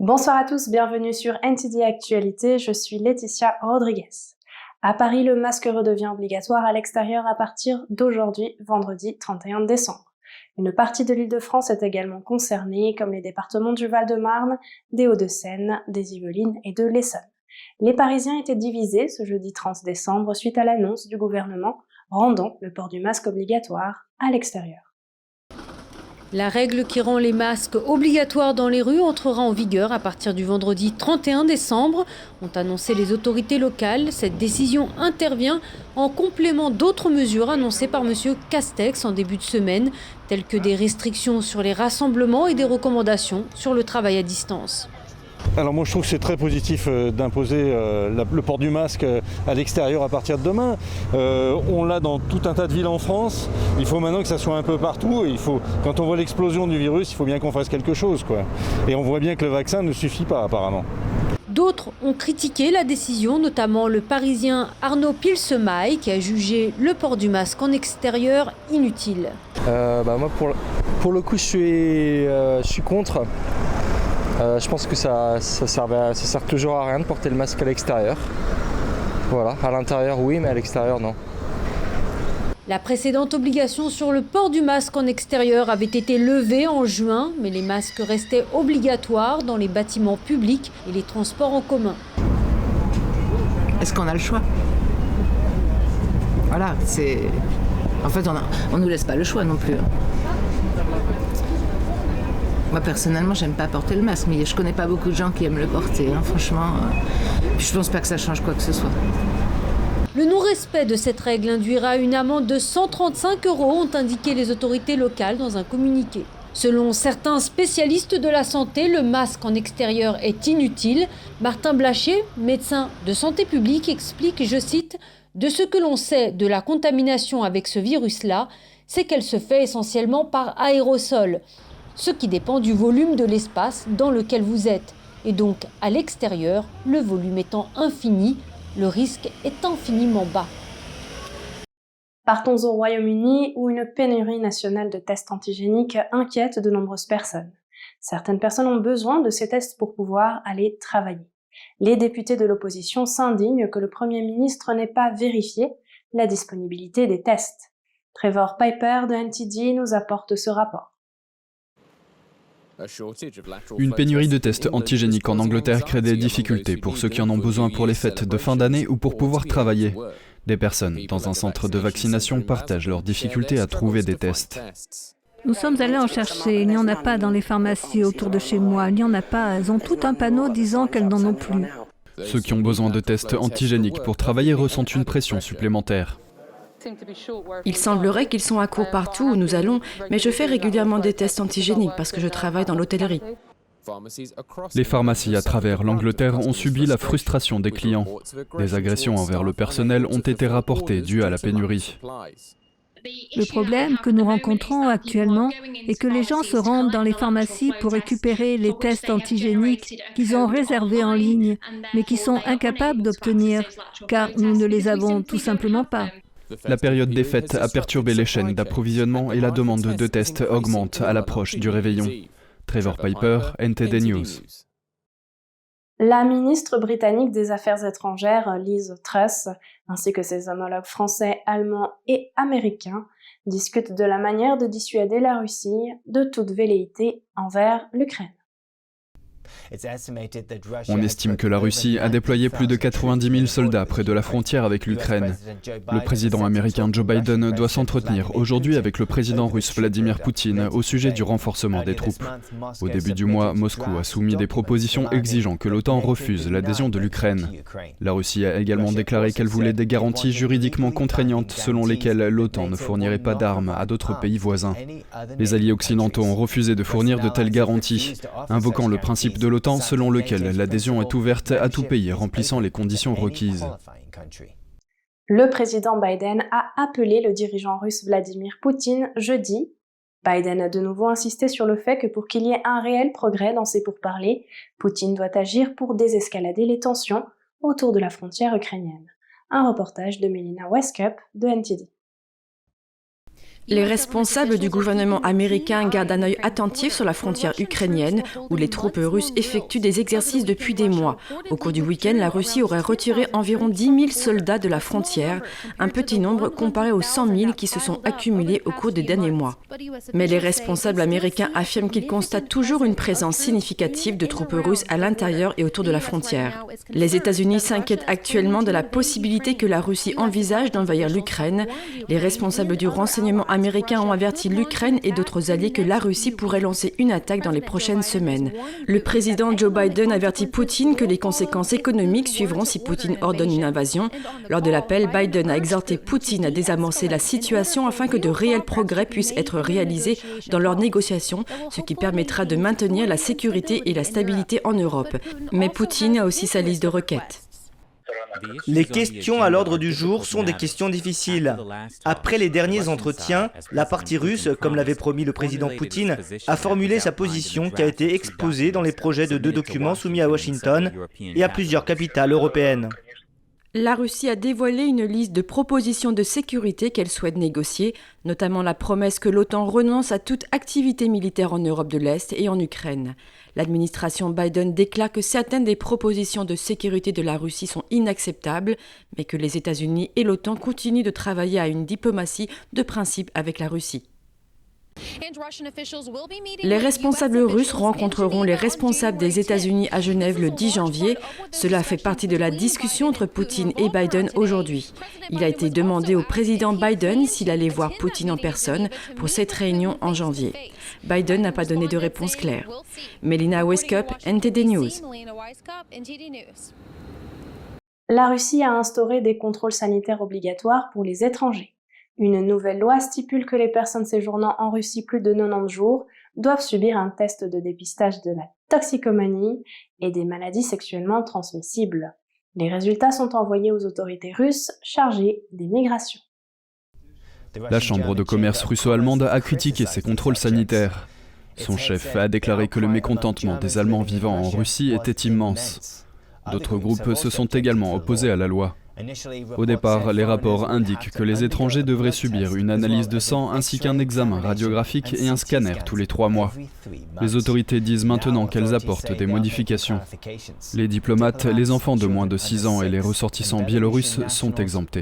Bonsoir à tous, bienvenue sur NTD Actualité, je suis Laetitia Rodriguez. À Paris, le masque redevient obligatoire à l'extérieur à partir d'aujourd'hui, vendredi 31 décembre. Une partie de l'Île-de-France est également concernée, comme les départements du Val-de-Marne, des Hauts-de-Seine, des Yvelines et de l'Essonne. Les Parisiens étaient divisés ce jeudi 30 décembre suite à l'annonce du gouvernement rendant le port du masque obligatoire à l'extérieur. La règle qui rend les masques obligatoires dans les rues entrera en vigueur à partir du vendredi 31 décembre, ont annoncé les autorités locales. Cette décision intervient en complément d'autres mesures annoncées par M. Castex en début de semaine, telles que des restrictions sur les rassemblements et des recommandations sur le travail à distance. Alors moi je trouve que c'est très positif d'imposer le port du masque à l'extérieur à partir de demain. On l'a dans tout un tas de villes en France. Il faut maintenant que ça soit un peu partout. Et quand on voit l'explosion du virus, il faut bien qu'on fasse quelque chose, quoi. Et on voit bien que le vaccin ne suffit pas apparemment. D'autres ont critiqué la décision, notamment le Parisien Arnaud Pilsemaille qui a jugé le port du masque en extérieur inutile. Moi pour le coup je suis contre. Je pense que ça sert toujours à rien de porter le masque à l'extérieur. Voilà, à l'intérieur oui, mais à l'extérieur non. La précédente obligation sur le port du masque en extérieur avait été levée en juin, mais les masques restaient obligatoires dans les bâtiments publics et les transports en commun. Est-ce qu'on a le choix ? Voilà, en fait, on nous laisse pas le choix non plus. Moi, personnellement, j'aime pas porter le masque, mais je connais pas beaucoup de gens qui aiment le porter, franchement. Puis je pense pas que ça change quoi que ce soit. Le non-respect de cette règle induira une amende de 135 €, ont indiqué les autorités locales dans un communiqué. Selon certains spécialistes de la santé, le masque en extérieur est inutile. Martin Blacher, médecin de santé publique, explique, je cite, « De ce que l'on sait de la contamination avec ce virus-là, c'est qu'elle se fait essentiellement par aérosol, ce qui dépend du volume de l'espace dans lequel vous êtes. Et donc, à l'extérieur, le volume étant infini, le risque est infiniment bas. » Partons au Royaume-Uni où une pénurie nationale de tests antigéniques inquiète de nombreuses personnes. Certaines personnes ont besoin de ces tests pour pouvoir aller travailler. Les députés de l'opposition s'indignent que le Premier ministre n'ait pas vérifié la disponibilité des tests. Trevor Piper de NTD nous apporte ce rapport. Une pénurie de tests antigéniques en Angleterre crée des difficultés pour ceux qui en ont besoin pour les fêtes de fin d'année ou pour pouvoir travailler. Des personnes dans un centre de vaccination partagent leurs difficultés à trouver des tests. Nous sommes allés en chercher, il n'y en a pas dans les pharmacies autour de chez moi, il n'y en a pas, elles ont tout un panneau disant qu'elles n'en ont plus. Ceux qui ont besoin de tests antigéniques pour travailler ressentent une pression supplémentaire. Il semblerait qu'ils sont à court partout où nous allons, mais je fais régulièrement des tests antigéniques parce que je travaille dans l'hôtellerie. Les pharmacies à travers l'Angleterre ont subi la frustration des clients. Des agressions envers le personnel ont été rapportées dues à la pénurie. Le problème que nous rencontrons actuellement est que les gens se rendent dans les pharmacies pour récupérer les tests antigéniques qu'ils ont réservés en ligne, mais qui sont incapables d'obtenir, car nous ne les avons tout simplement pas. La période des fêtes a perturbé les chaînes d'approvisionnement et la demande de tests augmente à l'approche du réveillon. Trevor Piper, NTD News. La ministre britannique des Affaires étrangères, Liz Truss, ainsi que ses homologues français, allemands et américains, discutent de la manière de dissuader la Russie de toute velléité envers l'Ukraine. On estime que la Russie a déployé plus de 90 000 soldats près de la frontière avec l'Ukraine. Le président américain Joe Biden doit s'entretenir aujourd'hui avec le président russe Vladimir Poutine au sujet du renforcement des troupes. Au début du mois, Moscou a soumis des propositions exigeant que l'OTAN refuse l'adhésion de l'Ukraine. La Russie a également déclaré qu'elle voulait des garanties juridiquement contraignantes selon lesquelles l'OTAN ne fournirait pas d'armes à d'autres pays voisins. Les alliés occidentaux ont refusé de fournir de telles garanties, invoquant le principe de l'OTAN selon lequel l'adhésion est ouverte à tout pays remplissant les conditions requises. Le président Biden a appelé le dirigeant russe Vladimir Poutine jeudi. Biden a de nouveau insisté sur le fait que pour qu'il y ait un réel progrès dans ces pourparlers, Poutine doit agir pour désescalader les tensions autour de la frontière ukrainienne. Un reportage de Melina Westcup de NTD. Les responsables du gouvernement américain gardent un œil attentif sur la frontière ukrainienne où les troupes russes effectuent des exercices depuis des mois. Au cours du week-end, la Russie aurait retiré environ 10 000 soldats de la frontière, un petit nombre comparé aux 100 000 qui se sont accumulés au cours des derniers mois. Mais les responsables américains affirment qu'ils constatent toujours une présence significative de troupes russes à l'intérieur et autour de la frontière. Les États-Unis s'inquiètent actuellement de la possibilité que la Russie envisage d'envahir l'Ukraine. Les responsables du renseignement américains ont averti l'Ukraine et d'autres alliés que la Russie pourrait lancer une attaque dans les prochaines semaines. Le président Joe Biden avertit Poutine que les conséquences économiques suivront si Poutine ordonne une invasion. Lors de l'appel, Biden a exhorté Poutine à désamorcer la situation afin que de réels progrès puissent être réalisés dans leurs négociations, ce qui permettra de maintenir la sécurité et la stabilité en Europe. Mais Poutine a aussi sa liste de requêtes. Les questions à l'ordre du jour sont des questions difficiles. Après les derniers entretiens, la partie russe, comme l'avait promis le président Poutine, a formulé sa position qui a été exposée dans les projets de 2 documents soumis à Washington et à plusieurs capitales européennes. La Russie a dévoilé une liste de propositions de sécurité qu'elle souhaite négocier, notamment la promesse que l'OTAN renonce à toute activité militaire en Europe de l'Est et en Ukraine. L'administration Biden déclare que certaines des propositions de sécurité de la Russie sont inacceptables, mais que les États-Unis et l'OTAN continuent de travailler à une diplomatie de principe avec la Russie. Les responsables russes rencontreront les responsables des États-Unis à Genève le 10 janvier. Cela fait partie de la discussion entre Poutine et Biden aujourd'hui. Il a été demandé au président Biden s'il allait voir Poutine en personne pour cette réunion en janvier. Biden n'a pas donné de réponse claire. Melina Weiskup, NTD News. La Russie a instauré des contrôles sanitaires obligatoires pour les étrangers. Une nouvelle loi stipule que les personnes séjournant en Russie plus de 90 jours doivent subir un test de dépistage de la toxicomanie et des maladies sexuellement transmissibles. Les résultats sont envoyés aux autorités russes chargées des migrations. La Chambre de commerce russo-allemande a critiqué ces contrôles sanitaires. Son chef a déclaré que le mécontentement des Allemands vivant en Russie était immense. D'autres groupes se sont également opposés à la loi. Au départ, les rapports indiquent que les étrangers devraient subir une analyse de sang ainsi qu'un examen radiographique et un scanner tous les 3 mois. Les autorités disent maintenant qu'elles apportent des modifications. Les diplomates, les enfants de moins de 6 ans et les ressortissants biélorusses sont exemptés.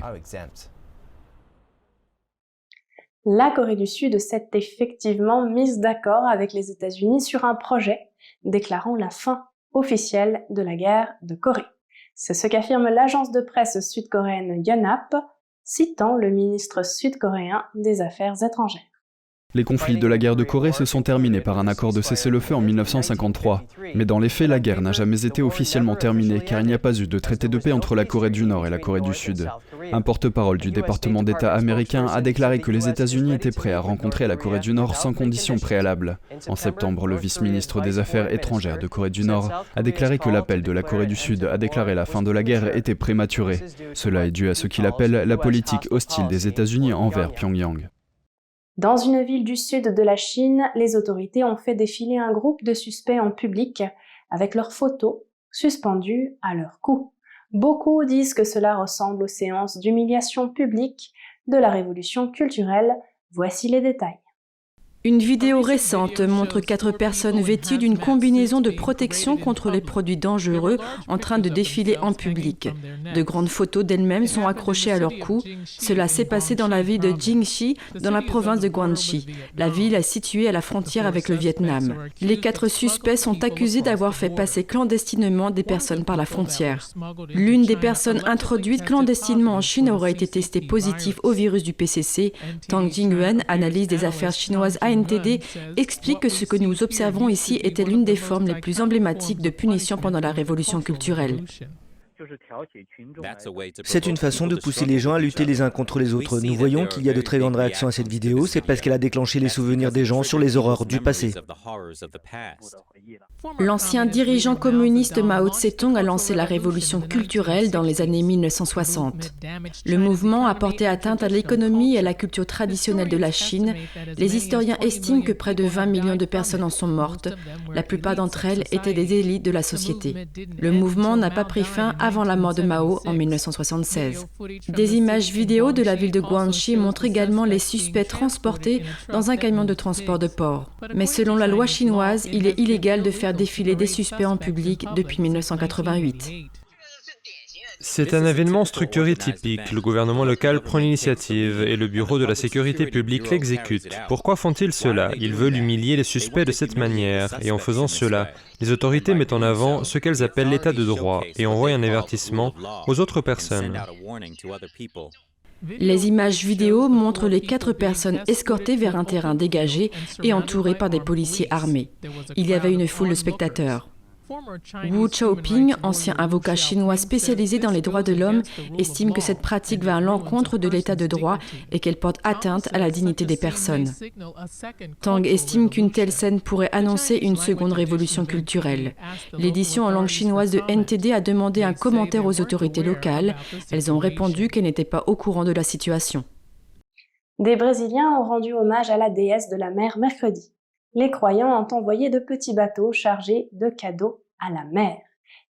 La Corée du Sud s'est effectivement mise d'accord avec les États-Unis sur un projet déclarant la fin officielle de la guerre de Corée. C'est ce qu'affirme l'agence de presse sud-coréenne Yonhap, citant le ministre sud-coréen des Affaires étrangères. Les conflits de la guerre de Corée se sont terminés par un accord de cessez-le-feu en 1953. Mais dans les faits, la guerre n'a jamais été officiellement terminée car il n'y a pas eu de traité de paix entre la Corée du Nord et la Corée du Sud. Un porte-parole du département d'État américain a déclaré que les États-Unis étaient prêts à rencontrer la Corée du Nord sans conditions préalables. En septembre, le vice-ministre des Affaires étrangères de Corée du Nord a déclaré que l'appel de la Corée du Sud à déclarer la fin de la guerre était prématuré. Cela est dû à ce qu'il appelle la politique hostile des États-Unis envers Pyongyang. Dans une ville du sud de la Chine, les autorités ont fait défiler un groupe de suspects en public avec leurs photos suspendues à leur cou. Beaucoup disent que cela ressemble aux séances d'humiliation publique de la révolution culturelle. Voici les détails. Une vidéo récente montre 4 personnes vêtues d'une combinaison de protection contre les produits dangereux en train de défiler en public. De grandes photos d'elles-mêmes sont accrochées à leur cou. Cela s'est passé dans la ville de Jingxi, dans la province de Guangxi. La ville est située à la frontière avec le Vietnam. Les 4 suspects sont accusés d'avoir fait passer clandestinement des personnes par la frontière. L'une des personnes introduites clandestinement en Chine aurait été testée positive au virus du PCC. Tang Jingyuan, analyse des affaires chinoises NTD, explique que ce que nous observons ici était l'une des formes les plus emblématiques de punition pendant la révolution culturelle. C'est une façon de pousser les gens à lutter les uns contre les autres. Nous voyons qu'il y a de très grandes réactions à cette vidéo, c'est parce qu'elle a déclenché les souvenirs des gens sur les horreurs du passé. L'ancien dirigeant communiste Mao Tse-tung a lancé la révolution culturelle dans les années 1960. Le mouvement a porté atteinte à l'économie et à la culture traditionnelle de la Chine. Les historiens estiment que près de 20 millions de personnes en sont mortes. La plupart d'entre elles étaient des élites de la société. Le mouvement n'a pas pris fin avant avant la mort de Mao en 1976. Des images vidéo de la ville de Guangxi montrent également les suspects transportés dans un camion de transport de porc. Mais selon la loi chinoise, il est illégal de faire défiler des suspects en public depuis 1988. C'est un événement structuré typique. Le gouvernement local prend l'initiative et le bureau de la sécurité publique l'exécute. Pourquoi font-ils cela? Ils veulent humilier les suspects de cette manière. Et en faisant cela, les autorités mettent en avant ce qu'elles appellent l'état de droit et envoient un avertissement aux autres personnes. Les images vidéo montrent les 4 personnes escortées vers un terrain dégagé et entourées par des policiers armés. Il y avait une foule de spectateurs. Wu Xiaoping, ancien avocat chinois spécialisé dans les droits de l'homme, estime que cette pratique va à l'encontre de l'état de droit et qu'elle porte atteinte à la dignité des personnes. Tang estime qu'une telle scène pourrait annoncer une seconde révolution culturelle. L'édition en langue chinoise de NTD a demandé un commentaire aux autorités locales. Elles ont répondu qu'elles n'étaient pas au courant de la situation. Des Brésiliens ont rendu hommage à la déesse de la mer mercredi. Les croyants ont envoyé de petits bateaux chargés de cadeaux à la mer.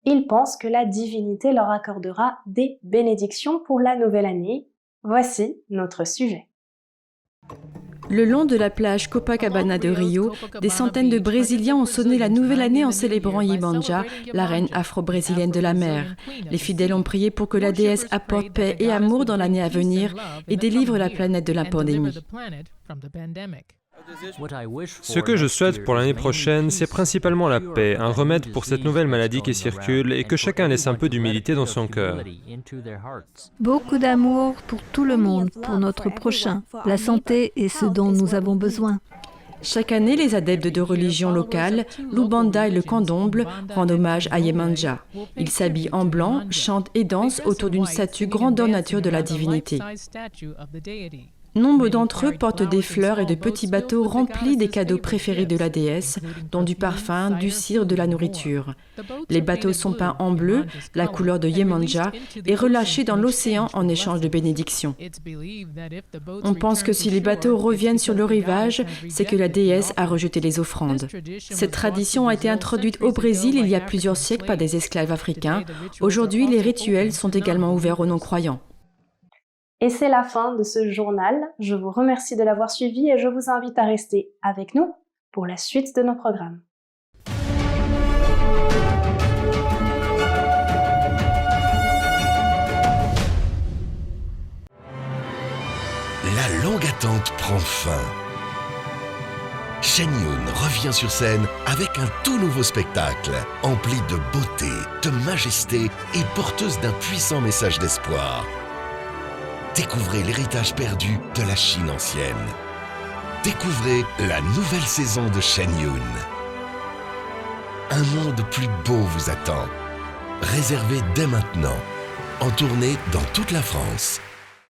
Ils pensent que la divinité leur accordera des bénédictions pour la nouvelle année. Voici notre sujet. Le long de la plage Copacabana de Rio, des centaines de Brésiliens ont sonné la nouvelle année en célébrant Iemanjá, la reine afro-brésilienne de la mer. Les fidèles ont prié pour que la déesse apporte paix et amour dans l'année à venir et délivre la planète de la pandémie. Ce que je souhaite pour l'année prochaine, c'est principalement la paix, un remède pour cette nouvelle maladie qui circule et que chacun laisse un peu d'humilité dans son cœur. Beaucoup d'amour pour tout le monde, pour notre prochain. La santé est ce dont nous avons besoin. Chaque année, les adeptes de religions locales, l'Ubanda et le Candomble, rendent hommage à Iemanjá. Ils s'habillent en blanc, chantent et dansent autour d'une statue grandeur nature de la divinité. Nombre d'entre eux portent des fleurs et de petits bateaux remplis des cadeaux préférés de la déesse, dont du parfum, du cire, de la nourriture. Les bateaux sont peints en bleu, la couleur de Iemanjá, et relâchés dans l'océan en échange de bénédictions. On pense que si les bateaux reviennent sur le rivage, c'est que la déesse a rejeté les offrandes. Cette tradition a été introduite au Brésil il y a plusieurs siècles par des esclaves africains. Aujourd'hui, les rituels sont également ouverts aux non-croyants. Et c'est la fin de ce journal. Je vous remercie de l'avoir suivi et je vous invite à rester avec nous pour la suite de nos programmes. La longue attente prend fin. Shen Yun revient sur scène avec un tout nouveau spectacle, empli de beauté, de majesté et porteuse d'un puissant message d'espoir. Découvrez l'héritage perdu de la Chine ancienne. Découvrez la nouvelle saison de Shen Yun. Un monde plus beau vous attend. Réservé dès maintenant. En tournée dans toute la France.